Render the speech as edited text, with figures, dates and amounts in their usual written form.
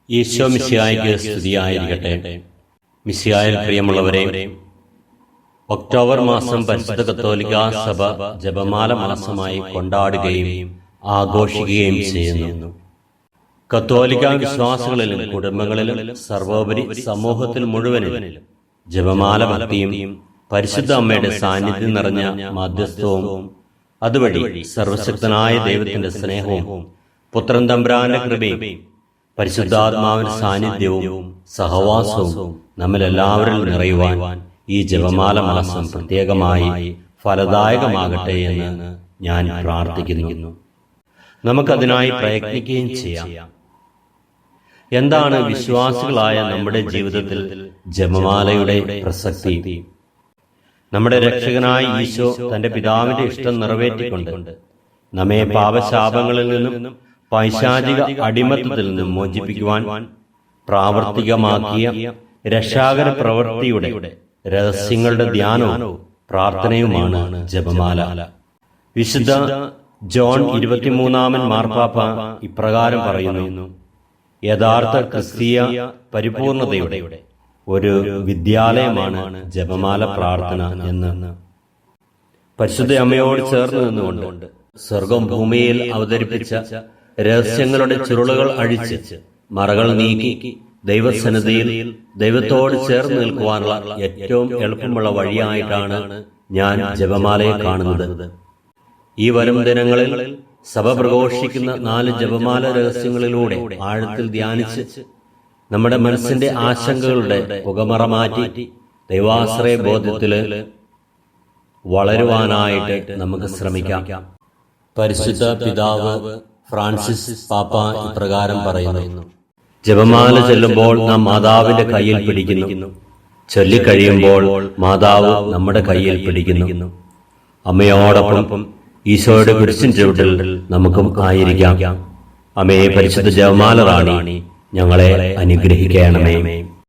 ഈശോ മിശിഹായ്ക്ക് സ്തുതിയായിരിക്കട്ടെ. മിശിഹായിൽ പ്രിയമുള്ളവരെ, ഒക്ടോബർ മാസം പരിശുദ്ധ കത്തോലിക്കാ സഭ ജപമാല മാസമായി കൊണ്ടാടുകയും ആഘോഷിക്കുകയും ചെയ്യുന്നു. കത്തോലിക്ക വിശ്വാസികളിലും കുടുംബങ്ങളിലും സർവോപരി സമൂഹത്തിൽ മുഴുവനിലും ജപമാല ഭക്തിയും പരിശുദ്ധ അമ്മയുടെ സാന്നിധ്യം നിറഞ്ഞ മധ്യസ്ഥവും അതുവഴി സർവശക്തനായ ദൈവത്തിന്റെ സ്നേഹവും പുത്രൻ തമ്പുരാന്റെ കൃപയും പരിശുദ്ധാത്മാവിന്റെ സാന്നിധ്യവും സഹവാസവും നമ്മിലെല്ലാവരിൽ നിറയുവാൻ ഈ ജപമാല മാസം പ്രത്യേകമായി ഫലദായകമാകട്ടെ എന്ന് ഞാൻ പ്രാർത്ഥിക്കുന്നു. നമുക്കതിനായി പ്രയത്നിക്കുകയും ചെയ്യാം. എന്താണ് വിശ്വാസികളായ നമ്മുടെ ജീവിതത്തിൽ ജപമാലയുടെ പ്രസക്തി? നമ്മുടെ രക്ഷകനായ ഈശോ തന്റെ പിതാവിന്റെ ഇഷ്ടം നിറവേറ്റിക്കൊണ്ട് നമ്മെ പാപശാപങ്ങളിൽ നിന്നും പൈശാചിക അടിമത്തത്തിൽ നിന്നും മോചിപ്പിക്കുവാൻ പ്രാവർത്തികമാക്കിയ രക്ഷാകര പ്രവൃത്തിയുടെ രഹസ്യങ്ങളുടെ ധ്യാനവും പ്രാർത്ഥനയുമാണ് ജപമാല. വിശുദ്ധ ജോൺ 23 മാർപ്പാപ്പ ഇപ്രകാരം പറയുന്നു: യഥാർത്ഥ ക്രിസ്തീയ പരിപൂർണതയുടെ ഒരു വിദ്യാലയമാണ് ജപമാല പ്രാർത്ഥന എന്ന്. പരിശുദ്ധ അമ്മയോട് ചേർന്ന് നിന്നുകൊണ്ട് സ്വർഗം ഭൂമിയിൽ അവതരിപ്പിച്ച രഹസ്യങ്ങളുടെ ചുരുളുകൾ അഴിച്ച് മറകൾ നീക്കി ദൈവസന്നിധിയിൽ ദൈവത്തോട് ചേർന്ന് നിൽക്കുവാനുള്ള ഏറ്റവും എളുപ്പമുള്ള വഴിയായിട്ടാണ് ഞാൻ ജപമാലയെ കാണുന്നത്. ഈ വരും ദിനങ്ങളിൽ സഭ പ്രഘോഷിക്കുന്ന 4 ജപമാല രഹസ്യങ്ങളിലൂടെ ആഴത്തിൽ ധ്യാനിച്ച് നമ്മുടെ മനസ്സിന്റെ ആശങ്കകളുടെ പുകമറ മാറ്റി ദൈവാശ്രയ ബോധ്യത്തില് വളരുവാനായിട്ട് നമുക്ക് ശ്രമിക്കാം. പരിശുദ്ധ പിതാവ് ഫ്രാൻസിസ് പാപ്പ ഇപ്രകാരം പറയുന്നു: ജപമാല ചൊല്ലുമ്പോൾ നാം മാതാവിന്റെ കയ്യിൽ പിടിക്കുന്നു. ചൊല്ലിക്കഴിയുമ്പോൾ മാതാവ് നമ്മുടെ കയ്യിൽ പിടിക്കുന്നു. അമ്മയോടൊപ്പം ഈശോയുടെ കുരിശിൻ ചുവട്ടിൽ നമുക്കും ആയിരിക്കാം. അമ്മയെ പരിശുദ്ധ ജപമാല റാണി, ഞങ്ങളെ അനുഗ്രഹിക്കണമേ.